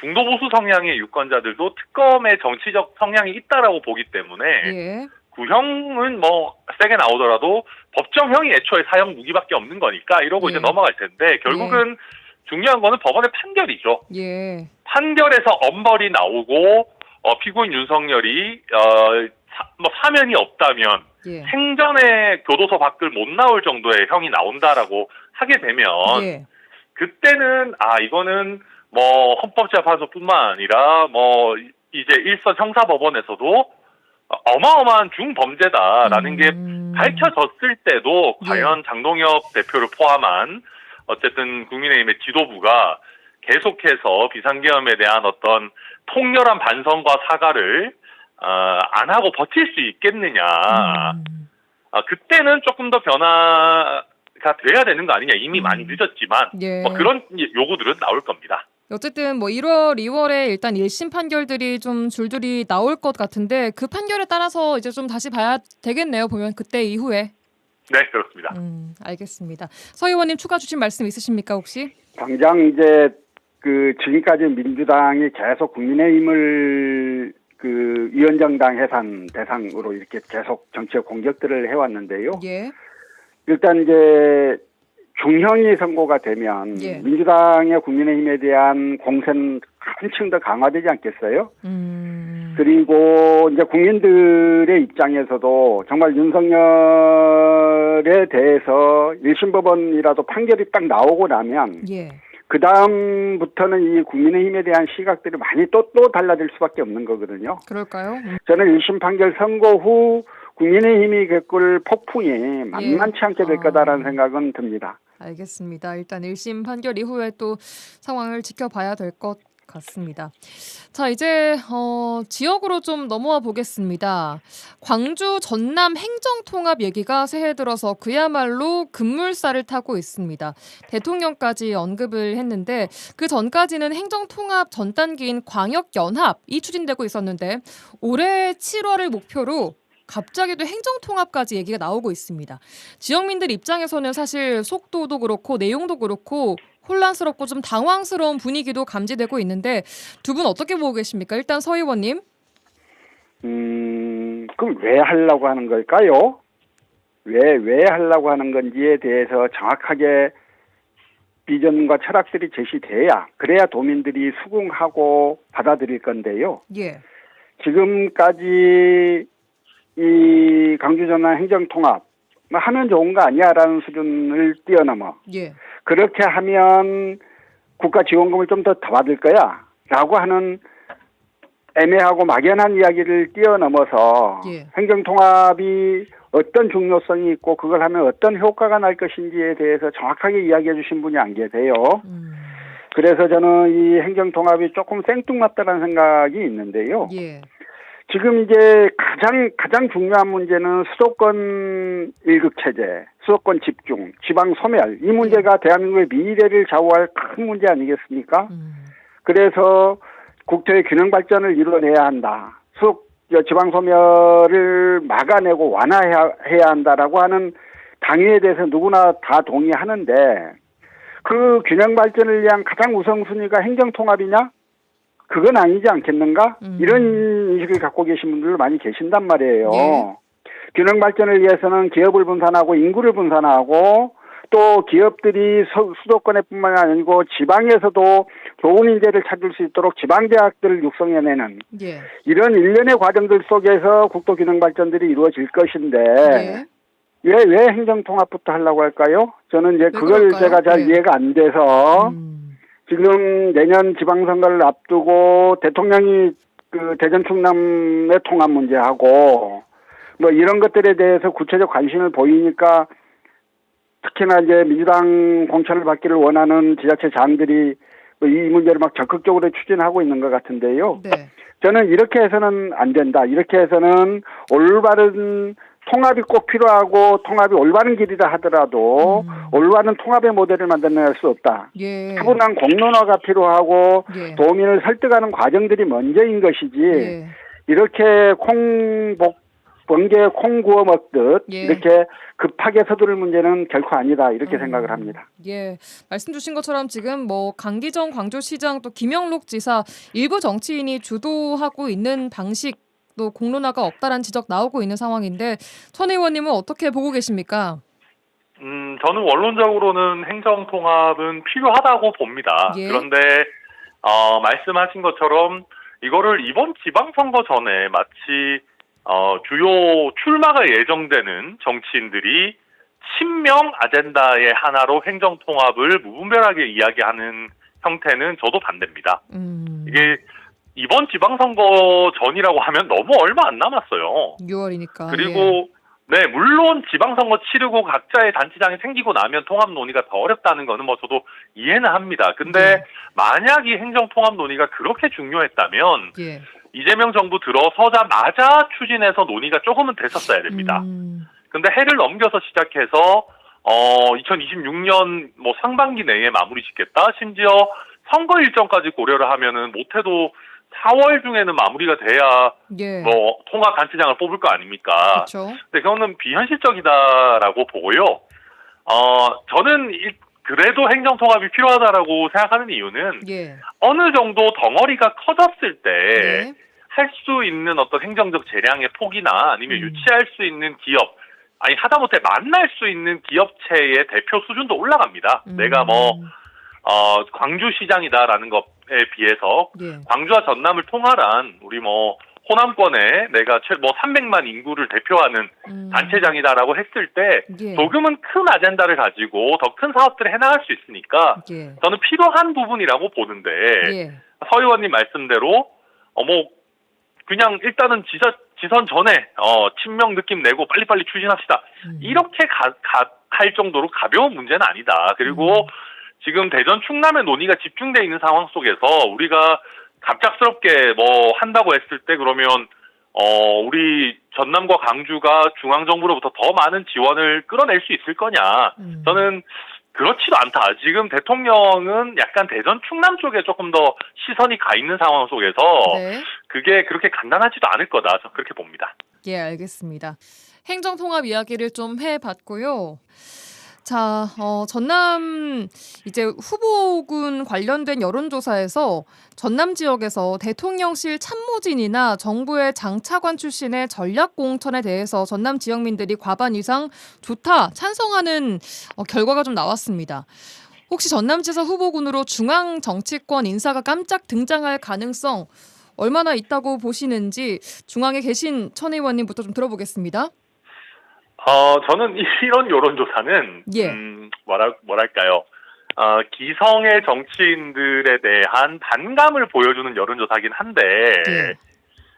S5: 중도 보수 성향의 유권자들도 특검의 정치적 성향이 있다라고 보기 때문에 구형은 세게 나오더라도 법정형이 애초에 사형 무기밖에 없는 거니까 이러고 이제 넘어갈 텐데 결국은 중요한 거는 법원의 판결이죠. 판결에서 엄벌이 나오고 피고인 윤석열이 사면이 없다면 생전에 교도소 밖을 못 나올 정도의 형이 나온다라고 하게 되면 그때는 이거는 헌법재판소뿐만 아니라 이제 일선 형사법원에서도 어마어마한 중범죄다라는 게 밝혀졌을 때도 과연 장동혁 대표를 포함한 어쨌든 국민의힘의 지도부가 계속해서 비상계엄에 대한 어떤 통렬한 반성과 사과를 안 하고 버틸 수 있겠느냐. 그때는 조금 더 변화가 돼야 되는 거 아니냐. 이미 많이 늦었지만 그런 요구들은 나올 겁니다.
S1: 어쨌든 1월, 2월에 일단 1심 판결들이 좀 줄줄이 나올 것 같은데 그 판결에 따라서 이제 좀 다시 봐야 되겠네요. 보면 그때 이후에.
S5: 네, 그렇습니다.
S1: 알겠습니다. 서 의원님 추가 주실 말씀 있으십니까 혹시?
S4: 당장 이제 지금까지 민주당이 계속 국민의힘을 위원정당 해산 대상으로 이렇게 계속 정치적 공격들을 해왔는데요. 일단 이제 중형이 선고가 되면 민주당의 국민의힘에 대한 공세는 한층 더 강화되지 않겠어요? 그리고 이제 국민들의 입장에서도 정말 윤석열에 대해서 1심 법원이라도 판결이 딱 나오고 나면 그 다음부터는 이 국민의힘에 대한 시각들이 많이 또 달라질 수밖에 없는 거거든요.
S1: 그럴까요?
S4: 저는 1심 판결 선고 후 국민의힘이 겪을 폭풍이 만만치 않게 될 거다라는 생각은 듭니다.
S1: 알겠습니다. 일단 1심 판결 이후에 또 상황을 지켜봐야 될 것 같습니다. 자, 이제 지역으로 좀 넘어와 보겠습니다. 광주 전남 행정통합 얘기가 새해 들어서 그야말로 급물살을 타고 있습니다. 대통령까지 언급을 했는데 그 전까지는 행정통합 전 단계인 광역연합이 추진되고 있었는데 올해 7월을 목표로 갑자기 또 행정통합까지 얘기가 나오고 있습니다. 지역민들 입장에서는 사실 속도도 그렇고 내용도 그렇고 혼란스럽고 좀 당황스러운 분위기도 감지되고 있는데 두 분 어떻게 보고 계십니까? 일단 서 의원님.
S4: 그럼 왜 하려고 하는 걸까요? 왜 하려고 하는 건지에 대해서 정확하게 비전과 철학들이 제시돼야 그래야 도민들이 수긍하고 받아들일 건데요. 지금까지 이 광주 전남 행정통합 하면 좋은 거 아니야라는 수준을 뛰어넘어 그렇게 하면 국가 지원금을 좀 더 받을 거야 라고 하는 애매하고 막연한 이야기를 뛰어넘어서 행정통합이 어떤 중요성이 있고 그걸 하면 어떤 효과가 날 것인지에 대해서 정확하게 이야기해 주신 분이 안 계세요. 그래서 저는 이 행정통합이 조금 생뚱맞다는 생각이 있는데요. 지금 이제 가장 중요한 문제는 수도권 일극체제, 수도권 집중, 지방 소멸 이 문제가 대한민국의 미래를 좌우할 큰 문제 아니겠습니까? 그래서 국토의 균형 발전을 이뤄내야 한다. 지방 소멸을 막아내고 완화해야 한다라고 하는 당위에 대해서 누구나 다 동의하는데 그 균형 발전을 위한 가장 우선순위가 행정통합이냐? 그건 아니지 않겠는가? 이런 인식을 갖고 계신 분들 많이 계신단 말이에요. 균형 발전을 위해서는 기업을 분산하고 인구를 분산하고 또 기업들이 수도권에뿐만 아니고 지방에서도 좋은 인재를 찾을 수 있도록 지방대학들을 육성해내는 이런 일련의 과정들 속에서 국토 균형 발전들이 이루어질 것인데 왜 행정통합부터 하려고 할까요? 저는 이제 그걸
S1: 그럴까요?
S4: 제가 잘
S1: 네.
S4: 이해가 안 돼서 지금 내년 지방선거를 앞두고 대통령이 그 대전 충남의 통합 문제하고 뭐 이런 것들에 대해서 구체적 관심을 보이니까 특히나 이제 민주당 공천을 받기를 원하는 지자체장들이 이 문제를 막 적극적으로 추진하고 있는 것 같은데요.
S1: 네.
S4: 저는 이렇게 해서는 안 된다. 이렇게 해서는 올바른 통합이 꼭 필요하고 통합이 올바른 길이다 하더라도 올바른 통합의 모델을 만들어낼 수 없다.
S1: 예.
S4: 차분한 공론화가 필요하고
S1: 예.
S4: 도민을 설득하는 과정들이 먼저인 것이지
S1: 예.
S4: 이렇게 번개에 콩 구워 먹듯
S1: 예.
S4: 이렇게 급하게 서두를 문제는 결코 아니다. 이렇게 생각을 합니다.
S1: 예, 말씀 주신 것처럼 지금 뭐 강기정 광주시장 또 김영록 지사 일부 정치인이 주도하고 있는 방식도 공론화가 없다라는 지적 나오고 있는 상황인데 천 의원님은 어떻게 보고 계십니까?
S5: 저는 원론적으로는 행정통합은 필요하다고 봅니다.
S1: 예.
S5: 그런데 말씀하신 것처럼 이거를 이번 지방선거 전에 마치 주요 출마가 예정되는 정치인들이 친명 아젠다의 하나로 행정통합을 무분별하게 이야기하는 형태는 저도 반대입니다. 이게 이번 지방선거 전이라고 하면 너무 얼마 안 남았어요.
S1: 6월이니까.
S5: 그리고 네, 물론 지방선거 치르고 각자의 단체장이 생기고 나면 통합 논의가 더 어렵다는 거는 뭐 저도 이해는 합니다. 근데 만약 이 행정통합 논의가 그렇게 중요했다면
S1: 예.
S5: 이재명 정부 들어서자마자 추진해서 논의가 조금은 됐었어야 됩니다. 근데 해를 넘겨서 시작해서 2026년 뭐 상반기 내에 마무리 짓겠다. 심지어 선거 일정까지 고려를 하면은 못해도 4월 중에는 마무리가 돼야
S1: 예.
S5: 뭐 통합 단체장을 뽑을 거 아닙니까?
S1: 그렇죠.
S5: 근데 그거는 비현실적이다라고 보고요. 저는 그래도 행정통합이 필요하다라고 생각하는 이유는
S1: 예.
S5: 어느 정도 덩어리가 커졌을 때
S1: 네.
S5: 할 수 있는 어떤 행정적 재량의 폭이나 아니면 유치할 수 있는 기업, 아니 하다못해 만날 수 있는 기업체의 대표 수준도 올라갑니다. 내가 뭐 광주시장이다라는 것에 비해서
S1: 예.
S5: 광주와 전남을 통할한 우리 뭐 호남권에 내가 뭐 300만 인구를 대표하는 단체장이다라고 했을 때
S1: 예.
S5: 조금은 큰 아젠다를 가지고 더 큰 사업들을 해나갈 수 있으니까
S1: 예.
S5: 저는 필요한 부분이라고 보는데
S1: 예.
S5: 서 의원님 말씀대로 뭐 그냥 일단은 지선 전에 친명 느낌 내고 빨리빨리 추진합시다. 이렇게 할 정도로 가벼운 문제는 아니다. 그리고 지금 대전 충남의 논의가 집중돼 있는 상황 속에서 우리가 갑작스럽게 뭐 한다고 했을 때 그러면 우리 전남과 광주가 중앙정부로부터 더 많은 지원을 끌어낼 수 있을 거냐. 저는 그렇지도 않다. 지금 대통령은 약간 대전 충남 쪽에 조금 더 시선이 가 있는 상황 속에서
S1: 네.
S5: 그게 그렇게 간단하지도 않을 거다. 저는 그렇게 봅니다.
S1: 예, 알겠습니다. 행정통합 이야기를 좀 해봤고요. 자, 전남 이제 후보군 관련된 여론조사에서 전남 지역에서 대통령실 참모진이나 정부의 장차관 출신의 전략 공천에 대해서 전남 지역민들이 과반 이상 좋다, 찬성하는 결과가 좀 나왔습니다. 혹시 전남지사 후보군으로 중앙 정치권 인사가 깜짝 등장할 가능성 얼마나 있다고 보시는지 중앙에 계신 천 의원님부터 좀 들어보겠습니다.
S5: 저는 이런 여론조사는,
S1: 예.
S5: 뭐랄까요. 기성의 정치인들에 대한 반감을 보여주는 여론조사긴 한데,
S1: 예.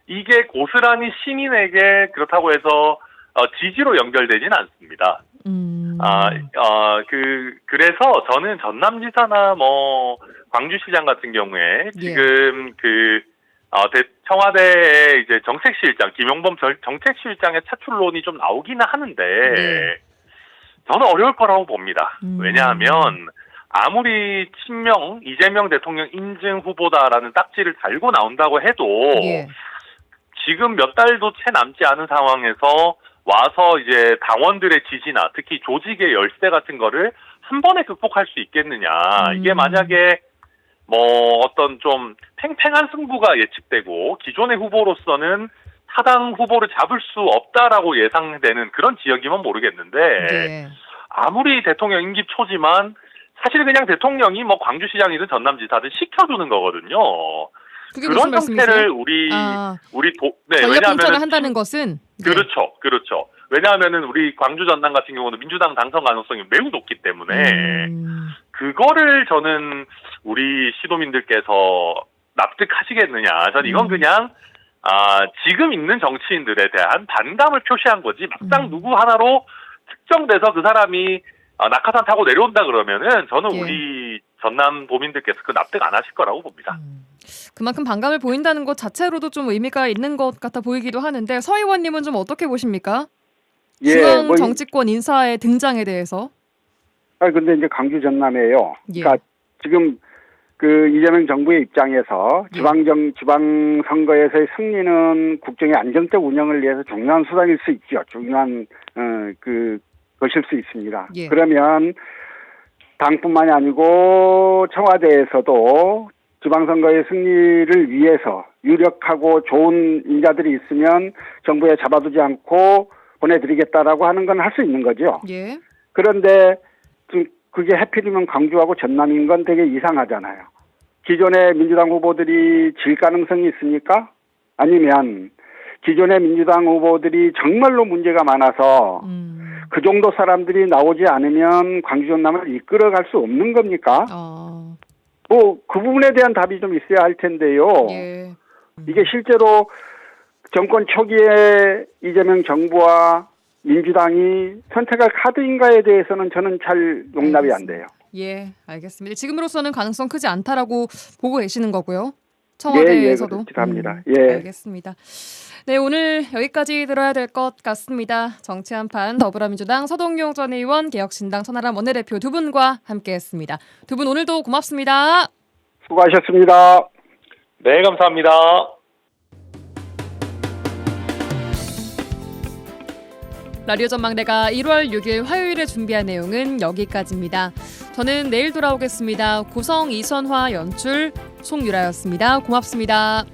S5: 이게 고스란히 시민에게 그렇다고 해서, 지지로 연결되진 않습니다. 그래서 저는 전남지사나 뭐, 광주시장 같은 경우에, 지금 청와대의 이제 정책실장, 김용범 정책실장의 차출론이 좀 나오기는 하는데, 저는 어려울 거라고 봅니다. 왜냐하면, 아무리 친명, 이재명 대통령 인증 후보다라는 딱지를 달고 나온다고 해도, 지금 몇 달도 채 남지 않은 상황에서 와서 이제 당원들의 지지나 특히 조직의 열세 같은 거를 한 번에 극복할 수 있겠느냐. 이게 만약에 뭐 어떤 좀 팽팽한 승부가 예측되고 기존의 후보로서는 타당 후보를 잡을 수 없다라고 예상되는 그런 지역이면 모르겠는데 아무리 대통령 임기 초지만 사실 그냥 대통령이 뭐 광주시장이든 전남지사든 시켜주는 거거든요. 그런 형태를
S1: 전략
S5: 왜냐하면
S1: 공천을 한다는 것은
S5: 그렇죠. 왜냐하면은 우리 광주 전남 같은 경우는 민주당 당선 가능성이 매우 높기 때문에 그거를 저는 우리 시도민들께서 납득하시겠느냐. 저는 이건 그냥 지금 있는 정치인들에 대한 반감을 표시한 거지 막상 누구 하나로 특정돼서 그 사람이 낙하산 타고 내려온다 그러면은 저는
S1: 예.
S5: 우리 전남 도민들께서 그 납득 안 하실 거라고 봅니다.
S1: 그만큼 반감을 보인다는 것 자체로도 좀 의미가 있는 것 같아 보이기도 하는데 서 의원님은 좀 어떻게 보십니까?
S4: 예,
S1: 중앙
S4: 뭐
S1: 정치권 인사의 등장에 대해서.
S4: 근데 이제 강주 전남이에요.
S1: 예.
S4: 그러니까 지금 그 이재명 정부의 입장에서
S1: 예.
S4: 지방 선거에서의 승리는 국정의 안정적 운영을 위해서 중요한 수단일 수 있죠. 중요한 것일 수 있습니다.
S1: 예.
S4: 그러면 당뿐만이 아니고 청와대에서도 지방선거의 승리를 위해서 유력하고 좋은 인자들이 있으면 정부에 잡아두지 않고 보내드리겠다라고 하는 건 할 수 있는 거죠.
S1: 예.
S4: 그런데 좀 그게 하필이면 광주하고 전남인 건 되게 이상하잖아요. 기존의 민주당 후보들이 질 가능성이 있습니까? 아니면 기존의 민주당 후보들이 정말로 문제가 많아서 그 정도 사람들이 나오지 않으면 광주 전남을 이끌어갈 수 없는 겁니까? 뭐 그 부분에 대한 답이 좀 있어야 할 텐데요.
S1: 예.
S4: 이게 실제로 정권 초기에 이재명 정부와 민주당이 선택할 카드인가에 대해서는 저는 잘 용납이 안 돼요.
S1: 예, 알겠습니다. 지금으로서는 가능성 크지 않다라고 보고 계시는 거고요. 청와대에서도.
S4: 예, 그렇습니다. 예.
S1: 알겠습니다. 네, 오늘 여기까지 들어야 될 것 같습니다. 정치 한판 더불어민주당 서동용 전 의원, 개혁신당 천하람 원내대표 두 분과 함께했습니다. 두 분 오늘도 고맙습니다.
S4: 수고하셨습니다.
S5: 네, 감사합니다.
S1: 라디오 전망대가 1월 6일 화요일에 준비한 내용은 여기까지입니다. 저는 내일 돌아오겠습니다. 구성 이선화 연출 송유라였습니다. 고맙습니다.